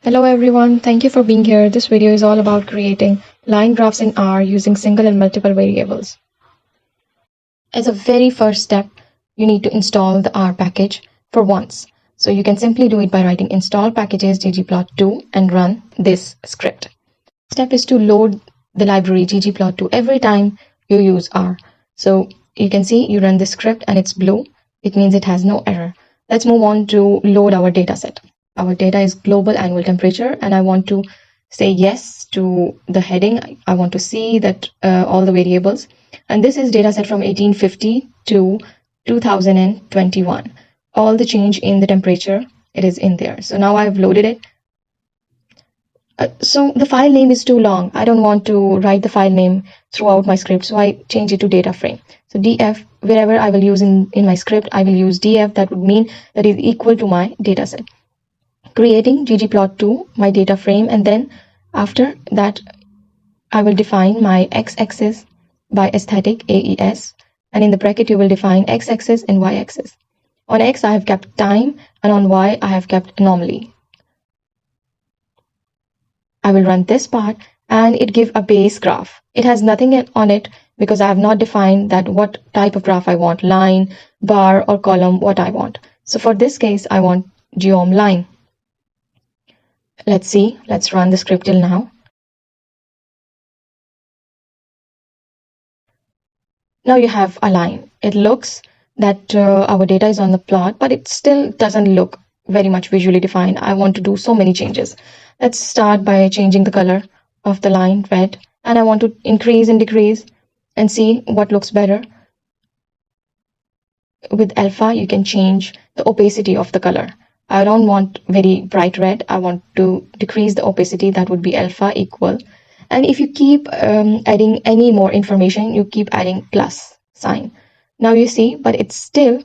Hello everyone, thank you for being here. This video is all about creating line graphs in R using single and multiple variables. As a very first step, you need to install the R package for once. So you can simply do it by writing install packages ggplot2 and run this script. Step is to load the library ggplot2 every time you use R. So you can see you run this script and it's blue. It means it has no error. Let's move on to load our data set. Our data is global annual temperature, and I want to say yes to the heading. I want to see that all the variables. And this is data set from 1850 to 2021. All the change in the temperature, it is in there. So now I've loaded it. So the file name is too long. I don't want to write the file name throughout my script, so I change it to data frame. So df, wherever I will use in my script, I will use df. That would mean that is equal to my data set. Creating ggplot2, my data frame, and then after that, I will define my x-axis by aesthetic AES, and in the bracket, you will define x-axis and y-axis. On x, I have kept time, and on y, I have kept anomaly. I will run this part and it gives a base graph. It has nothing on it because I have not defined that what type of graph I want, line, bar, or column, what I want. So for this case, I want geom line. Let's see, let's run the script till now. Now you have a line. It looks that our data is on the plot, but it still doesn't look very much visually defined. I want to do so many changes. Let's start by changing the color of the line red, and I want to increase and decrease and see what looks better. With alpha, you can change the opacity of the color. I don't want very bright red. I want to decrease the opacity. That would be alpha equal. And if you keep adding any more information, you keep adding plus sign. Now you see, but it still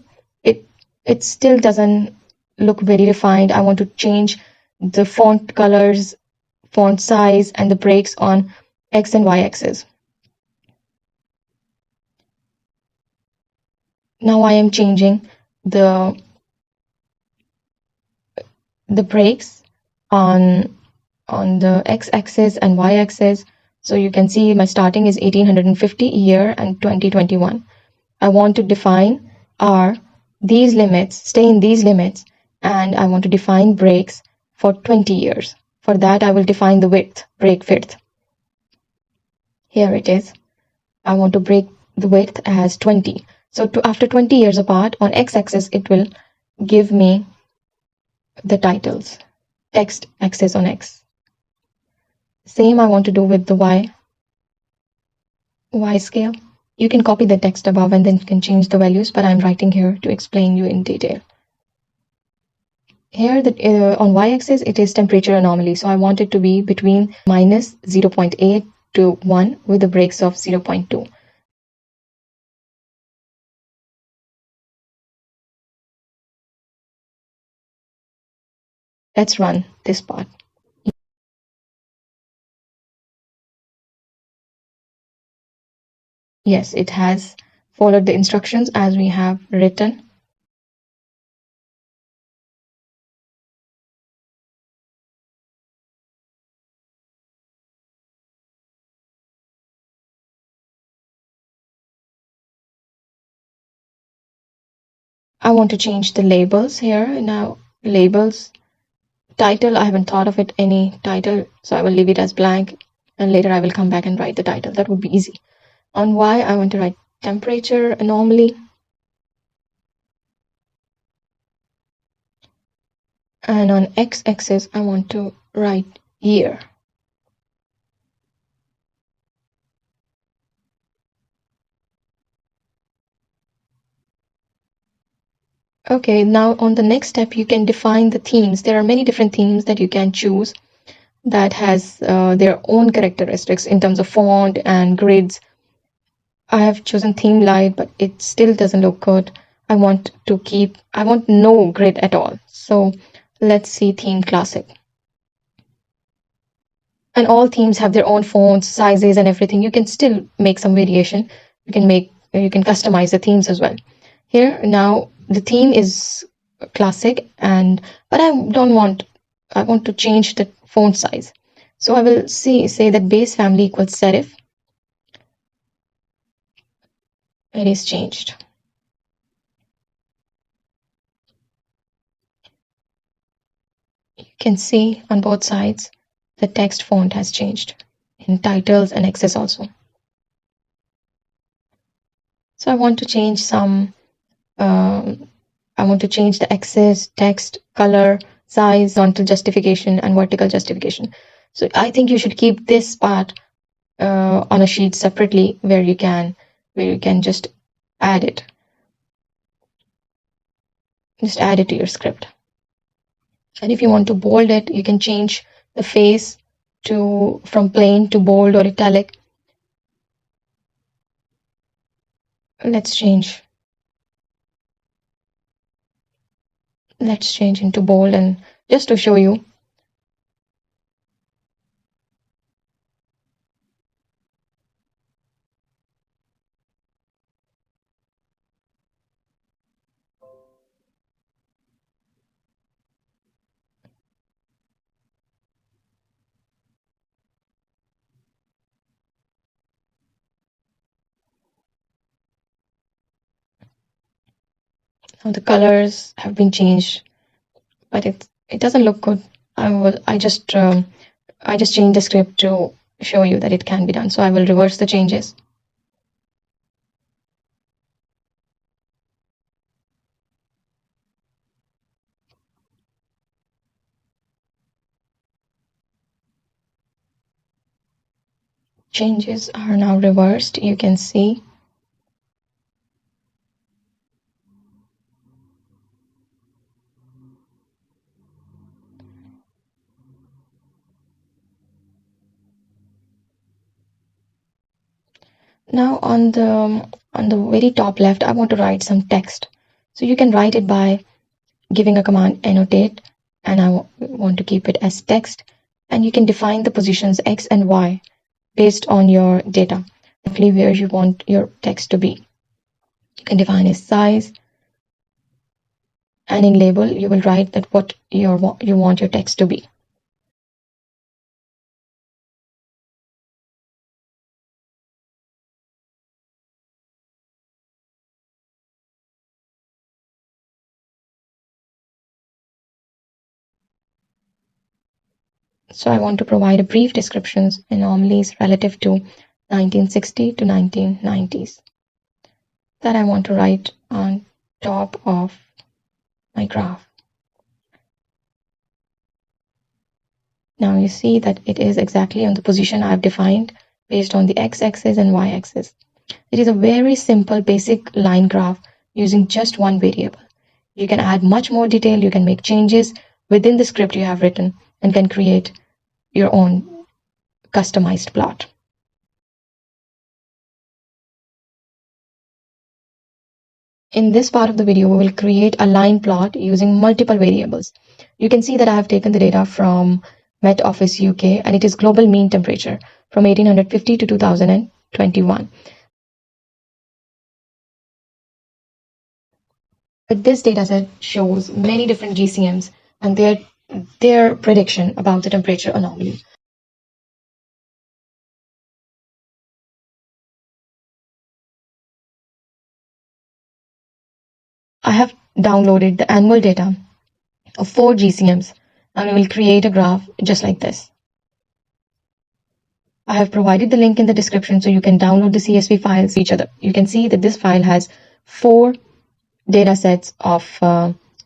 doesn't look very refined. I want to change the font colors, font size, and the breaks on X and Y axis. Now I am changing the breaks on the x-axis and y-axis. So you can see my starting is 1850 year and 2021. I want to define these limits, stay in these limits, and I want to define breaks for 20 years. For that, I will define the width, break width. Here it is. I want to break the width as 20. So after 20 years apart, on x-axis, it will give me the titles, text axis on X. Same I want to do with the Y scale. You can copy the text above and then you can change the values, but I'm writing here to explain you in detail. Here on y-axis, it is temperature anomaly. So I want it to be between minus 0.8 to 1 with the breaks of 0.2. Let's run this part. Yes, it has followed the instructions as we have written. I want to change the labels here. Now, labels, title, I haven't thought of it any title, so I will leave it as blank, and later I will come back and write the title. That would be easy. On Y, I want to write temperature anomaly. And on X-axis, I want to write year. Okay, now on the next step, you can define the themes. There are many different themes that you can choose that has their own characteristics in terms of font and grids. I have chosen theme light, but it still doesn't look good. I want no grid at all. So let's see theme classic. And all themes have their own fonts, sizes, and everything. You can still make some variation. You can customize the themes as well. Here now the theme is classic, but I don't want I want to change the font size. So I will say that base family equals serif. It is changed. You can see on both sides the text font has changed in titles and access also. So I want to change some, I want to change the access, text, color, size, horizontal justification, and vertical justification. So I think you should keep this part on a sheet separately where you can just add it. Just add it to your script. And if you want to bold it, you can change the face to from plain to bold or italic. Let's change. Let's change into bold, and just to show you. Now the colors have been changed, but it doesn't look good. I just changed the script to show you that it can be done. So I will reverse the changes. Changes are now reversed. You can see. Now on the very top left, I want to write some text. So you can write it by giving a command annotate, and I want to keep it as text. And you can define the positions X and Y based on your data, exactly where you want your text to be. You can define a size, and in label you will write that what you want your text to be. So I want to provide a brief descriptions, anomalies relative to 1960 to 1990s that I want to write on top of my graph. Now you see that it is exactly on the position I've defined based on the x-axis and y-axis. It is a very simple basic line graph using just one variable. You can add much more detail, you can make changes within the script you have written, and can create your own customized plot. In this part of the video, we will create a line plot using multiple variables. You can see that I have taken the data from Met Office UK, and it is global mean temperature from 1850 to 2021. But this dataset shows many different GCMs and their prediction about the temperature anomaly. I have downloaded the annual data of 4 GCMs, and we will create a graph just like this. I have provided the link in the description so you can download the CSV files each other. You can see that this file has 4 data sets of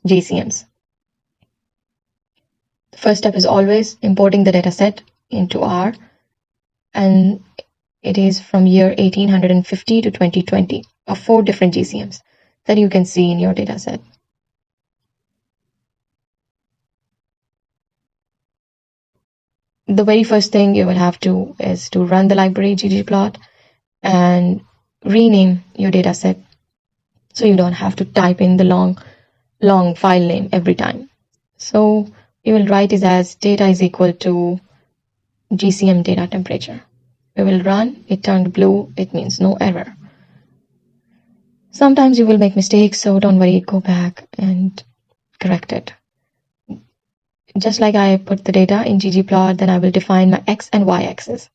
GCMs. The first step is always importing the data set into R, and it is from year 1850 to 2020 of 4 different GCMs that you can see in your data set. The very first thing you will have to is to run the library ggplot and rename your data set so you don't have to type in the long file name every time. So you will write it as data is equal to GCM data temperature. We will run, it turned blue, it means no error. Sometimes you will make mistakes, so don't worry, go back and correct it. just like I put the data in ggplot, then I will define my x and y axis.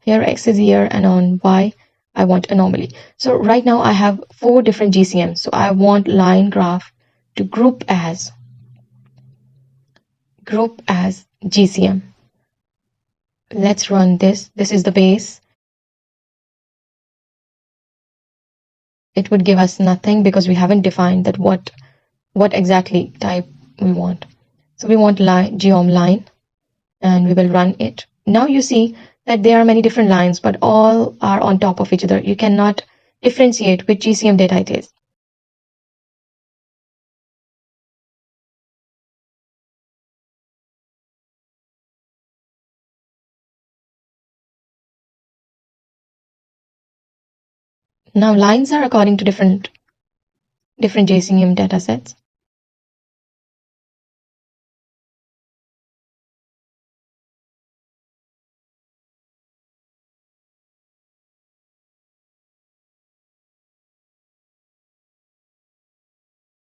Here x is year, and on y I want anomaly. So right now I have 4 different GCMs. So I want line graph to group as GCM. Let's run this. This is the base. It would give us nothing because we haven't defined that what exactly type we want. So we want geom line, and we will run it. Now you see that there are many different lines, but all are on top of each other. You cannot differentiate which GCM data it is. Now lines are according to different JCM datasets.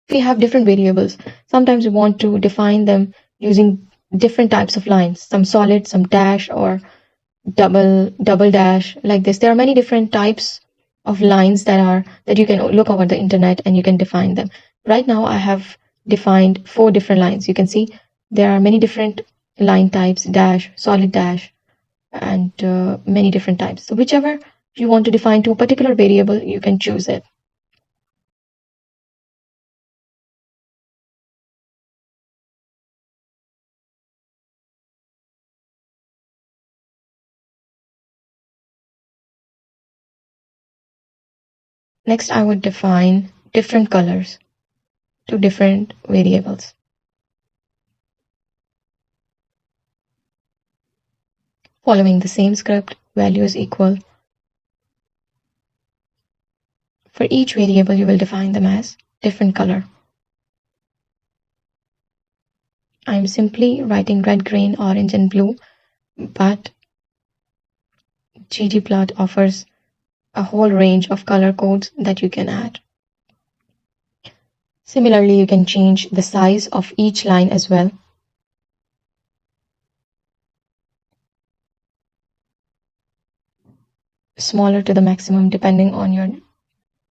We have different variables. Sometimes we want to define them using different types of lines, some solid, some dash, or double dash, like this. There are many different types of lines that you can look over the internet and you can define them. Right now I have defined 4 different lines. You can see there are many different line types: dash, solid dash, and many different types. So whichever you want to define to a particular variable, you can choose it. Next, I would define different colors to different variables. Following the same script, values equal. For each variable, you will define them as different color. I'm simply writing red, green, orange, and blue, but ggplot offers a whole range of color codes that you can add. Similarly, you can change the size of each line as well. Smaller to the maximum depending on your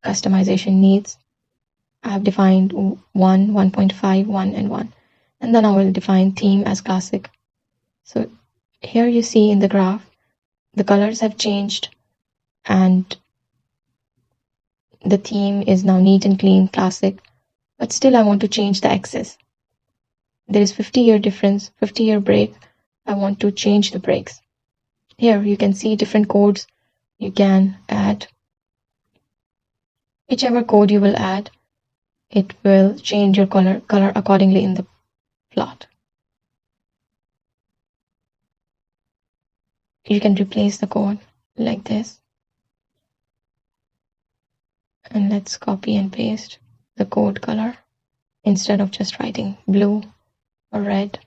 customization needs. I have defined 1, 1.5, 1, and 1. And then I will define theme as classic. So here you see in the graph, the colors have changed and the theme is now neat and clean, classic. But still I want to change the axis. There is 50-year difference, 50-year break. I want to change the breaks. Here you can see different codes you can add. Whichever code you will add, it will change your color accordingly in the plot. You can replace the code like this. And let's copy and paste the code color instead of just writing blue or red.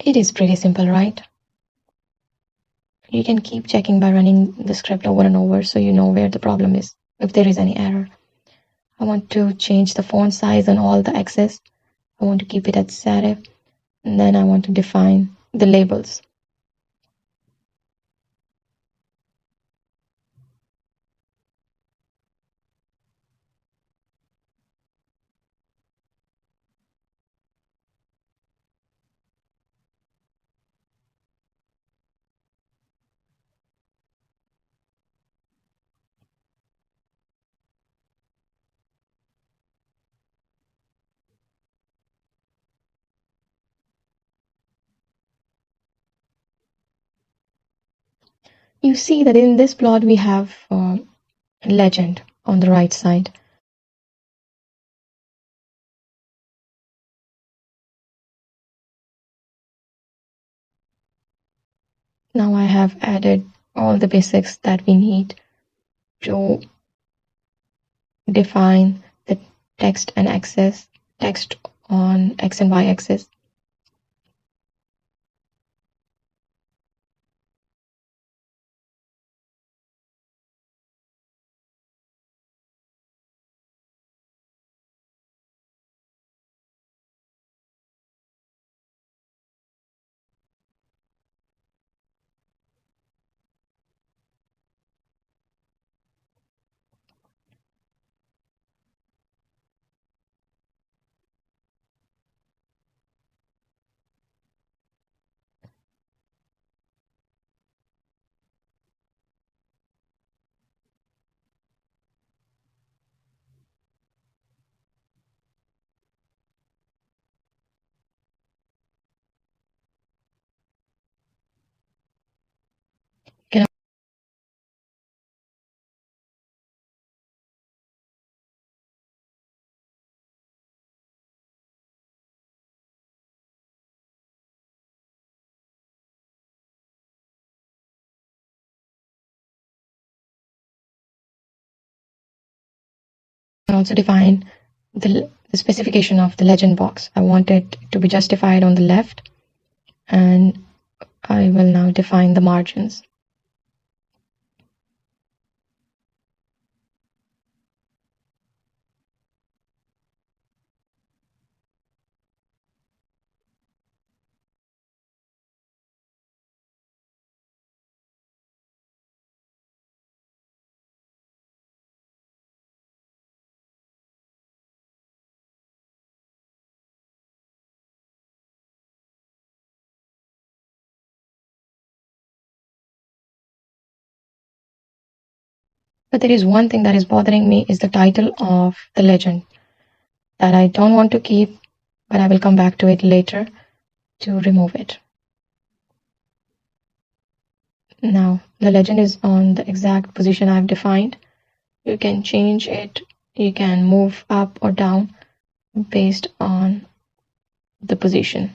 It is pretty simple, right? You can keep checking by running the script over and over so you know where the problem is, if there is any error. I want to change the font size on all the axes. I want to keep it at serif. And then I want to define the labels. You see that in this plot we have legend on the right side. Now I have added all the basics that we need to define the text and axis, text on X and Y axis. also define the specification of the legend box. I want it to be justified on the left, and I will now define the margins. But there is one thing that is bothering me is the title of the legend that I don't want to keep, but I will come back to it later to remove it. Now the legend is on the exact position I've defined. You can change it, you can move up or down based on the position.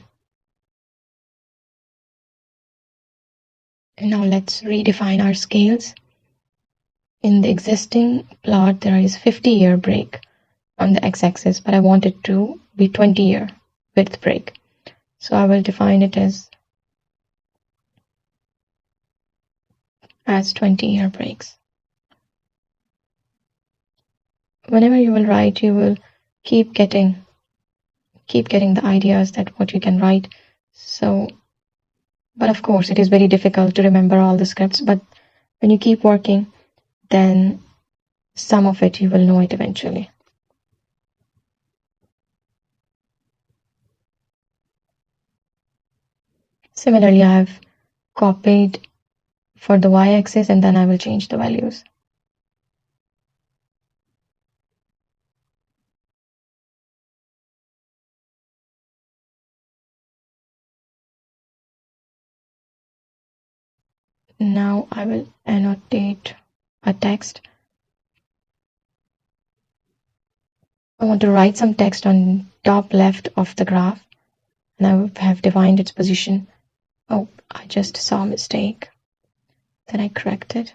And now let's redefine our scales. In the existing plot, there is 50-year break on the x-axis, but I want it to be 20-year width break. So I will define it as 20-year breaks. Whenever you will write, you will keep getting the ideas that what you can write. So, but of course, it is very difficult to remember all the scripts. But when you keep working, then some of it you will know it eventually. Similarly, I've copied for the y-axis, and then I will change the values. Now I will annotate a text. I want to write some text on top left of the graph, and I have defined its position. Oh, I just saw a mistake. Then I corrected.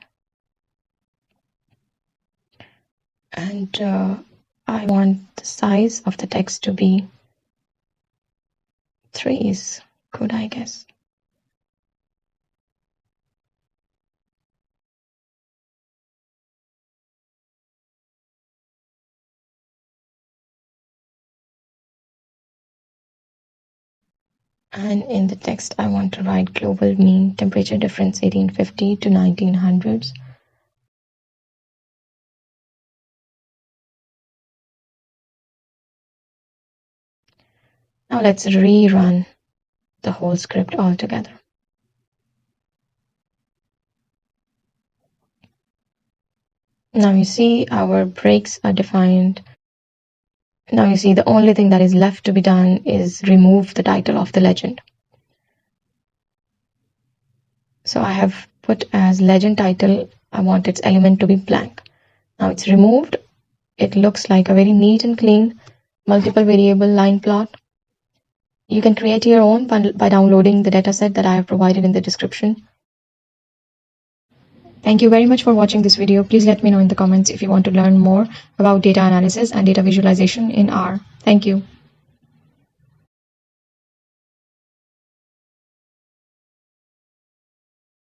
And I want the size of the text to be 3 is good, I guess. And in the text, I want to write global mean temperature difference 1850 to 1900s. Now let's rerun the whole script altogether. Now you see our breaks are defined. Now you see the only thing that is left to be done is remove the title of the legend. So I have put as legend title, I want its element to be blank. Now it's removed. It looks like a very neat and clean multiple variable line plot. You can create your own by downloading the dataset that I have provided in the description. Thank you very much for watching this video. Please let me know in the comments if you want to learn more about data analysis and data visualization in R. Thank you.